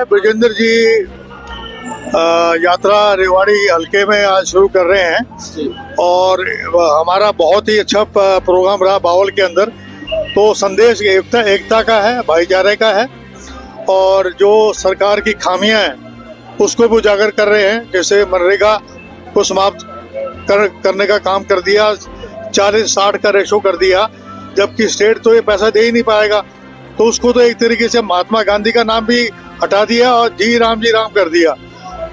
ब्रिजेंद्र जी यात्रा रेवाड़ी हल्के में आज शुरू कर रहे हैं और हमारा बहुत ही अच्छा प्रोग्राम रहा बावल के अंदर। तो संदेश एकता का है, भाईचारे का है और जो सरकार की खामियां हैं उसको भी उजागर कर रहे हैं। जैसे मनरेगा को समाप्त करने का काम कर दिया, 40-60 का रेशो कर दिया, जबकि स्टेट तो ये पैसा दे ही नहीं पाएगा। तो उसको तो एक तरीके से महात्मा गांधी का नाम भी हटा दिया और जी राम कर दिया।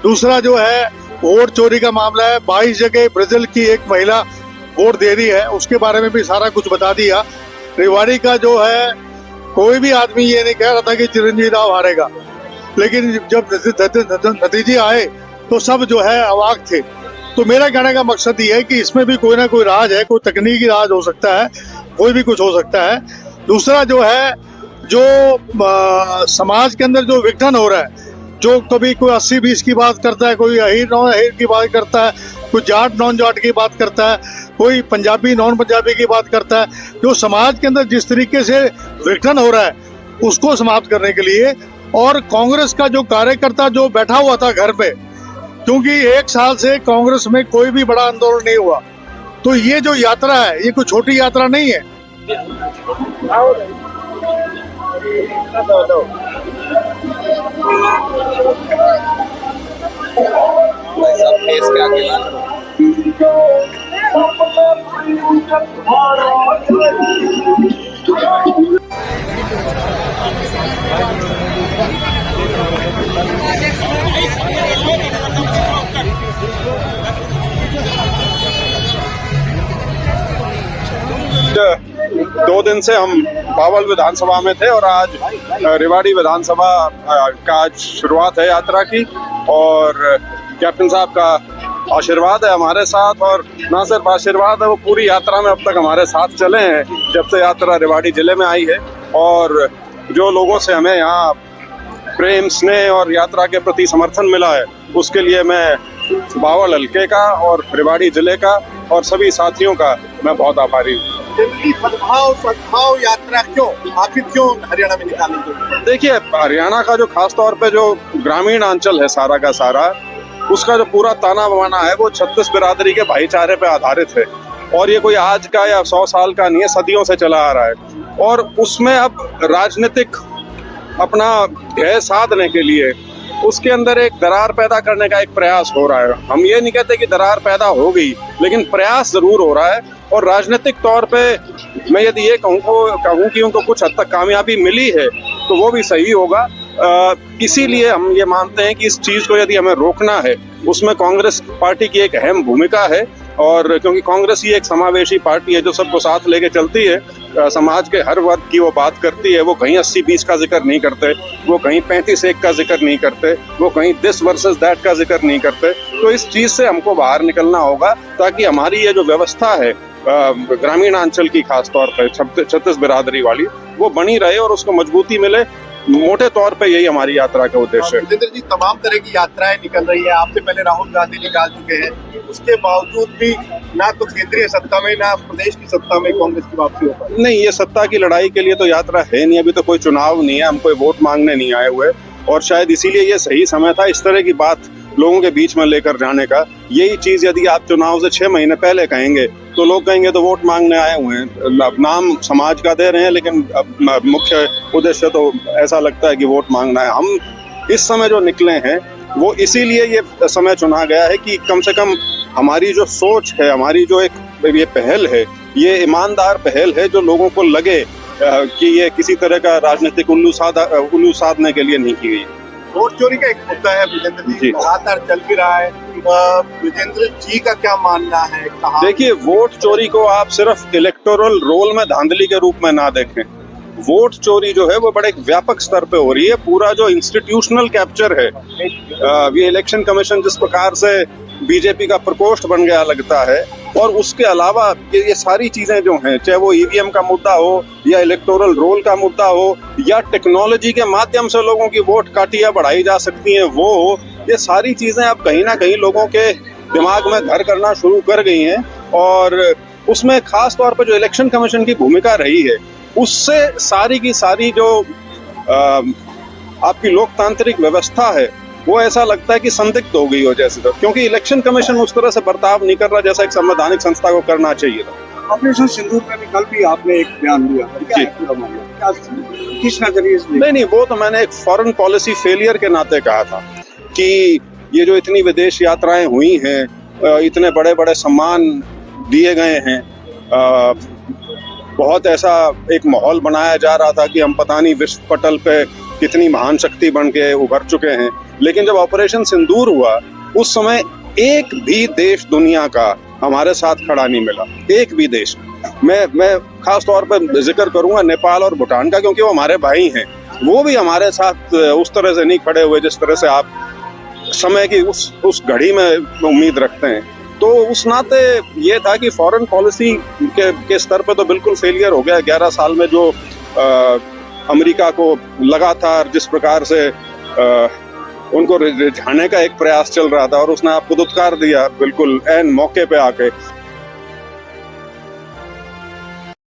दूसरा जो है वोट चोरी का मामला है, 22 जगह ब्राजील की एक महिला वोट दे रही है, उसके बारे में भी सारा कुछ बता दिया। रेवाड़ी का जो है कोई भी आदमी ये नहीं कह रहा था कि चिरंजीवी राव हारेगा, लेकिन जब नतीजे आए तो सब जो है अवाक थे। तो मेरा कहने का मकसद ये है कि इसमें भी कोई ना कोई राज है, कोई तकनीकी राज हो सकता है, कोई भी कुछ हो सकता है। दूसरा जो है जो समाज के अंदर जो विघटन हो रहा है, जो कभी कोई 80-20 की बात करता है, कोई अहीर नॉन अहीर की बात करता है, कोई जाट नॉन जाट की बात करता है, कोई पंजाबी नॉन पंजाबी की बात करता है, जो समाज के अंदर जिस तरीके से विघटन हो रहा है उसको समाप्त करने के लिए। और कांग्रेस का जो कार्यकर्ता जो बैठा हुआ था घर पे, क्योंकि 1 साल से कांग्रेस में कोई भी बड़ा आंदोलन नहीं हुआ, तो ये जो यात्रा है ये कोई छोटी यात्रा नहीं है। दो दिन से हम बावल विधानसभा में थे और आज रेवाड़ी विधानसभा का आज शुरुआत है यात्रा की। और कैप्टन साहब का आशीर्वाद है हमारे साथ, और ना सिर्फ आशीर्वाद है, वो पूरी यात्रा में अब तक हमारे साथ चले हैं जब से यात्रा रेवाड़ी जिले में आई है। और जो लोगों से हमें यहाँ प्रेम, स्नेह और यात्रा के प्रति समर्थन मिला है, उसके लिए मैं बावल हल्के का और रेवाड़ी जिले का और सभी साथियों का मैं बहुत आभारी हूँ। सद्भाव यात्रा आखिर क्यों हरियाणा में निकाली? देखिए, हरियाणा का जो खास तौर पे जो ग्रामीण अंचल है सारा का सारा, उसका जो पूरा ताना बाना है वो 36 बिरादरी के भाईचारे पे आधारित है। और ये कोई आज का या 100 साल का नहीं है, सदियों से चला आ रहा है। और उसमें अब राजनीतिक अपना ध्येय साधने के लिए उसके अंदर एक दरार पैदा करने का एक प्रयास हो रहा है। हम ये नहीं कहते कि दरार पैदा हो गई, लेकिन प्रयास जरूर हो रहा है। और राजनीतिक तौर पे मैं यदि ये कहूँ कि उनको कुछ हद तक कामयाबी मिली है तो वो भी सही होगा। इसीलिए हम ये मानते हैं कि इस चीज़ को यदि हमें रोकना है, उसमें कांग्रेस पार्टी की एक अहम भूमिका है। और क्योंकि कांग्रेस ही एक समावेशी पार्टी है जो सबको साथ लेके चलती है, समाज के हर वर्ग की वो बात करती है। वो कहीं 80-20 का जिक्र नहीं करते, वो कहीं 35-1 का जिक्र नहीं करते, वो कहीं दिस वर्सेस दैट का जिक्र नहीं करते। तो इस चीज़ से हमको बाहर निकलना होगा ताकि हमारी ये जो व्यवस्था है ग्रामीण अंचल की, खास तौर पर 36 बिरादरी वाली, वो बनी रहे और उसको मजबूती मिले। मोटे तौर पे यही हमारी यात्रा का उद्देश्य है। ब्रिजेंद्र जी, तमाम तरह की यात्राएं निकल रही है, आपसे पहले राहुल गांधी निकाल चुके हैं, उसके बावजूद भी ना तो केंद्रीय सत्ता में ना प्रदेश की सत्ता में कांग्रेस की वापसी हो पाई। नहीं, ये सत्ता की लड़ाई के लिए तो यात्रा है नहीं, अभी तो कोई चुनाव नहीं है, हम कोई वोट मांगने नहीं आए हुए। और शायद इसीलिए ये सही समय था इस तरह की बात लोगों के बीच में लेकर जाने का। यही चीज यदि आप चुनाव से 6 महीने पहले कहेंगे तो लोग कहेंगे तो वोट मांगने आए हुए हैं। नाम समाज का दे रहे हैं, लेकिन मुख्य उद्देश्य तो ऐसा लगता है कि वोट मांगना है। हम इस समय जो निकले हैं वो इसीलिए ये समय चुना गया है कि कम से कम हमारी जो सोच है, हमारी जो एक ये पहल है, ये ईमानदार पहल है, जो लोगों को लगे कि ये किसी तरह का राजनीतिक उल्लू साधने के लिए नहीं की गई। वोट चोरी का एक मुद्दा है ब्रिजेंद्र जी, लगातार चल भी रहा है। ब्रिजेंद्र जी का क्या मानना है? देखिए, वोट चोरी को आप सिर्फ इलेक्टोरल रोल में धांधली के रूप में ना देखें। वोट चोरी जो है वो बड़े व्यापक स्तर पे हो रही है। पूरा जो इंस्टीट्यूशनल कैप्चर है, ये इलेक्शन कमीशन जिस प्रकार से बीजेपी का प्रकोष्ठ बन गया लगता है, और उसके अलावा ये सारी चीजें जो हैं, चाहे वो ईवीएम का मुद्दा हो या इलेक्टोरल रोल का मुद्दा हो या टेक्नोलॉजी के माध्यम से लोगों की वोट काटियां बढ़ाई जा सकती हैं वो हो, ये सारी चीजें अब कहीं ना कहीं लोगों के दिमाग में घर करना शुरू कर गई हैं। और उसमें खास तौर पर जो इलेक्शन कमीशन की भूमिका रही है, उससे सारी की सारी जो आपकी लोकतांत्रिक व्यवस्था है वो ऐसा लगता है कि संदिग्ध हो गई हो जैसे, तो क्योंकि इलेक्शन कमीशन उस तरह से बर्ताव नहीं कर रहा जैसा एक संवैधानिक संस्था को करना चाहिए था। ऑपरेशन सिंदूर में भी कल भी आपने एक बयान दिया, क्या जी। है पूरा मामला? क्या, किस नजरिए से? नहीं, वो तो मैंने एक फॉरेन पॉलिसी फेलियर के नाते कहा था कि ये जो इतनी विदेश यात्राएं हुई हैं, इतने बड़े बड़े सम्मान दिए गए हैं, बहुत ऐसा एक माहौल बनाया जा रहा था कि हम पता नहीं विश्व पटल पे कितनी महान शक्ति बन के उभर चुके हैं, लेकिन जब ऑपरेशन सिंदूर हुआ उस समय एक भी देश दुनिया का हमारे साथ खड़ा नहीं मिला, एक भी देश। मैं खास तौर पर जिक्र करूंगा नेपाल और भूटान का, क्योंकि वो हमारे भाई हैं, वो भी हमारे साथ उस तरह से नहीं खड़े हुए जिस तरह से आप समय की उस घड़ी में उम्मीद रखते हैं। तो उस नाते ये था कि फॉरेन पॉलिसी के स्तर पे तो बिल्कुल फेलियर हो गया। 11 साल में जो अमेरिका को लगातार जिस प्रकार से उनको रिझाने का एक प्रयास चल रहा था और उसने आपको दुत्कार दिया बिल्कुल ऐन मौके पे आके,